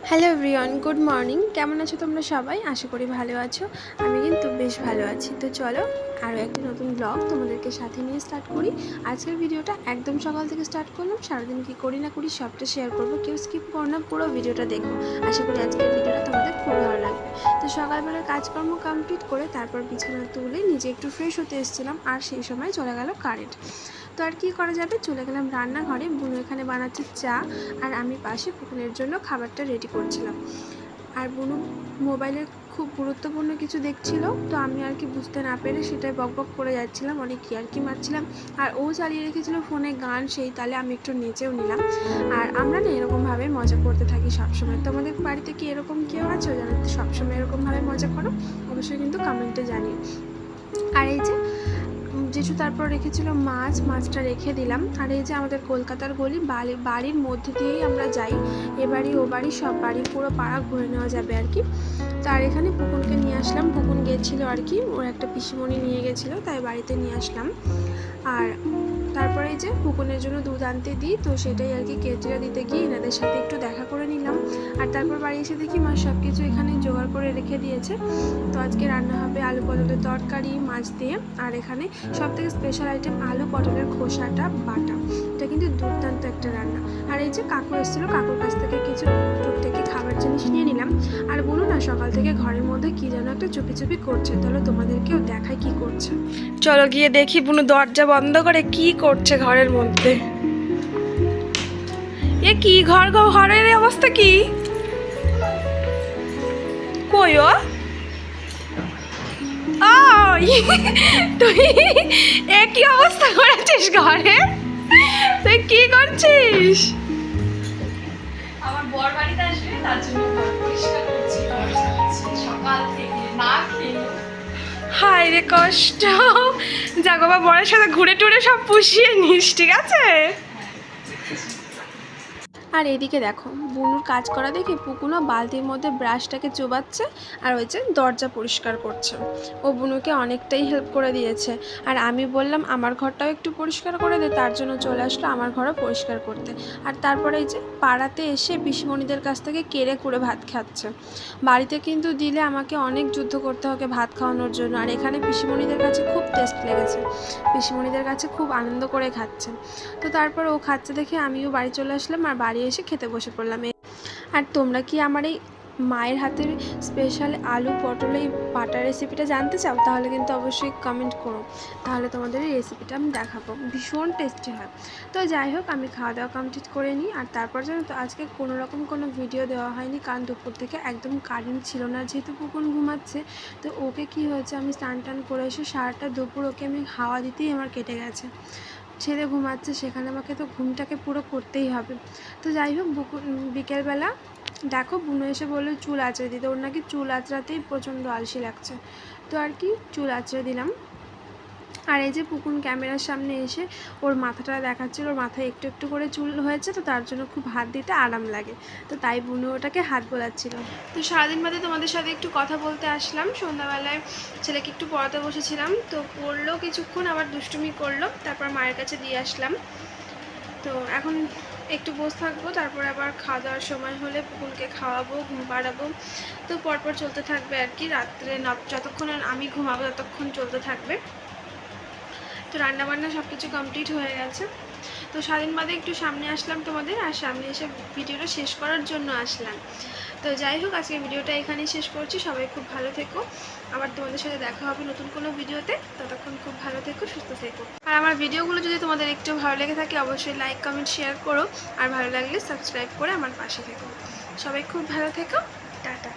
Hello everyone, good morning. কেমন আছো তোমরা সবাই? আশা করি ভালো আছো। আমি কিন্তু বেশ ভালো আছি। তো চলো আরও একটি নতুন ব্লগ তোমাদেরকে সাথে নিয়ে স্টার্ট করি। আজকের ভিডিওটা একদম সকাল থেকে স্টার্ট করলাম। সারাদিন কী করি না করি সবটা শেয়ার করবো, কেউ স্কিপ করো না, পুরো ভিডিওটা দেখো। আশা করি আজকের ভিডিওটা তোমাদের খুব ভালো লাগবে। তো সকালবেলার কাজকর্ম কমপ্লিট করে তারপর বিছানা তুলে নিজে একটু ফ্রেশ হতে এসেছিলাম, আর সেই সময় চলে গেল কারেন্ট। তো আর কী করা যাবে, চলে গেলাম রান্নাঘরে। বুনু এখানে বানাচ্ছে চা, আর আমি পাশে পুকুনের জন্য খাবারটা রেডি করছিলাম। আর বুনু মোবাইলে খুব গুরুত্বপূর্ণ কিছু দেখছিল, তো আমি আর কি বুঝতে না পেরে সেটাই বকবক করে যাচ্ছিলাম, অনেক কি মারছিলাম। আর ও চালিয়ে রেখেছিল ফোনে গান, সেই তালে আমি একটু নেচেও নিলাম। আর আমরা না এরকমভাবে মজা করতে থাকি সবসময়। তোমাদের বাড়িতে কি এরকম কেউ আছো যারা সবসময় এরকমভাবে মজা করো? অবশ্যই কিন্তু কমেন্টে জানিও। আর এই যে জেঠু তারপর রেখেছিল মাছটা রেখে দিলাম। আর এই যে আমাদের কলকাতার গলি, বাড়ির মধ্যে দিয়েই আমরা যাই, এ বাড়ি ও বাড়ি সব বাড়ি, পুরো পাড়া ঘুরে নেওয়া যাবে আর কি। তো আর এখানে পুকুনকে নিয়ে আসলাম, পুকুন গেছিলো আর কি, ওর একটা পিসিমণি নিয়ে গেছিলো, তাই বাড়িতে নিয়ে আসলাম। আর তারপরে যে পুকুনের জন্য দুধ আনতে দিই, তো সেটাই আর কি কেটে দিতে গিয়ে এনাদের সাথে একটু দেখা করে নিলাম। আর তারপর বাড়ি এসে দেখি মা সব কিছু এখানে জোগাড় করে রেখে দিয়েছে। তো আজকে রান্না হবে আলু পটলের তরকারি মাছ দিয়ে, আর এখানে সবথেকে স্পেশাল আইটেম আলু পটলের খোসাটা বাটা। এটা কিন্তু দুর্দান্ত একটা রান্না। আর এই যে কাকু এসেছিলো, কাকুর কাছ থেকে কিছু টুকটাকি খাবার জিনিস নিয়ে নিলাম। আর বলুন না, সকাল থেকে ঘরের মধ্যে কি যেন একটা চুপি চুপি করছে, তাহলে তোমাদেরকেও দেখায় কি করছে। চলো গিয়ে দেখি বুনু দরজা বন্ধ করে কি করছে ঘরের মধ্যে। এ কি ঘরের অবস্থা কি? কই ও? তুই একই অবস্থা করেছিস ঘরে? তুই কি করছিস? আমার বর বাড়িতে আসবে, তার জন্য ঘর পরিষ্কার করছি, সকাল থেকে না খেয়ে। হায় রে কষ্ট। যা বাবা, বরের সাথে ঘুরে টুরে সব পুষিয়ে নিস, ঠিক আছে? আর এদিকে দেখো বুনুর কাজ করা দেখে পুকুনও বালতির মধ্যে ব্রাশটাকে চোবাচ্ছে, আর ওই যে দরজা পরিষ্কার করছে। ও বুনুকে অনেকটাই হেল্প করে দিয়েছে। আর আমি বললাম আমার ঘরটাও একটু পরিষ্কার করে দে, তার জন্য চলে আসলো আমার ঘরও পরিষ্কার করতে। আর তারপরে এই যে পাড়াতে এসে পিসিমণিদের কাছ থেকে কেড়ে কুড়ে ভাত খাচ্ছে। বাড়িতে কিন্তু দিলে আমাকে অনেক যুদ্ধ করতে হবে ভাত খাওয়ানোর জন্য, আর এখানে পিসিমণিদের কাছে খুব টেস্ট লেগেছে, পিসিমণিদের কাছে খুব আনন্দ করে খাচ্ছে। তো তারপর ও খাচ্ছে দেখে আমিও বাড়ি চলে আসলাম, আর বাড়ি এসে খেতে বসে পড়লাম। আর তোমরা কি আমার এই মায়ের হাতের স্পেশাল আলু পটল এই বাটার রেসিপিটা জানতে চাও? তাহলে কিন্তু অবশ্যই কমেন্ট করো, তাহলে তোমাদের এই রেসিপিটা আমি দেখাবো, ভীষণ টেস্টি হয়। তো যাই হোক, আমি খাওয়া দাওয়া কমপ্লিট করে নিই। আর তারপর জানো তো আজকে কোনোরকম কোনো ভিডিও দেওয়া হয়নি, কারণ দুপুর থেকে একদম কারেন্ট ছিল না, যেহেতু পুকুন ঘুমাচ্ছে। তো ওকে কি হয়েছে, আমি স্নান টান করে এসে সারাটা দুপুর ওকে আমি হাওয়া দিতেই আমার কেটে গেছে। ছেলে ঘুমাচ্ছে, সেখানে আমাকে তো ঘুমটাকে পুরো করতেই হবে। তো যাই হোক, বিকেলবেলা দেখো বুনু এসে বললো চুল আঁচড়ে দিতে, ওর নাকি চুল আঁচড়াতেই প্রচণ্ড আলসি লাগছে। তো আর কি চুল আঁচড়ে দিলাম। আর এই যে পুকুন ক্যামেরার সামনে এসে ওর মাথাটা দেখাচ্ছিল, ওর মাথায় একটু একটু করে চুল হয়েছে, তো তার জন্য খুব হাত দিতে আরাম লাগে, তো তাই বুনু ওটাকে হাত বোলাচ্ছিল। তো সারাদিন বাদে তোমাদের সাথে একটু কথা বলতে আসলাম। সন্ধ্যাবেলায় ছেলেকে একটু পড়াতে বসেছিলাম, তো পড়লো কিছুক্ষণ, আবার দুষ্টুমি করলো, তারপর মায়ের কাছে দিয়ে আসলাম। তো এখন একটু বসে থাকবো, তারপর আবার খাওয়া দাওয়ার সময় হলে পুকুনকে খাওয়াবো, ঘুম পাড়াবো। তো পরপর চলতে থাকবে আর কি, রাত্রে যতক্ষণ আমি ঘুমাবো ততক্ষণ চলতে থাকবে। তো রান্নাবান্না সব কিছু কমপ্লিট হয়ে গেছে। তো সারাদিন বাদে একটু সামনে আসলাম তোমাদের, আর সামনে এসে ভিডিওটা শেষ করার জন্য আসলাম। তো যাই হোক, আজকে ভিডিওটা এখানেই শেষ করছি। সবাই খুব ভালো থেকো, আবার তোমাদের সাথে দেখা হবে নতুন কোনো ভিডিওতে। ততক্ষণ খুব ভালো থেকো, সুস্থ থেকো। আর আমার ভিডিওগুলো যদি তোমাদের একটু ভালো লেগে থাকে অবশ্যই লাইক কমেন্ট শেয়ার করো, আর ভালো লাগলে সাবস্ক্রাইব করে আমার পাশে থেকো। সবাই খুব ভালো থেকো, টাটা।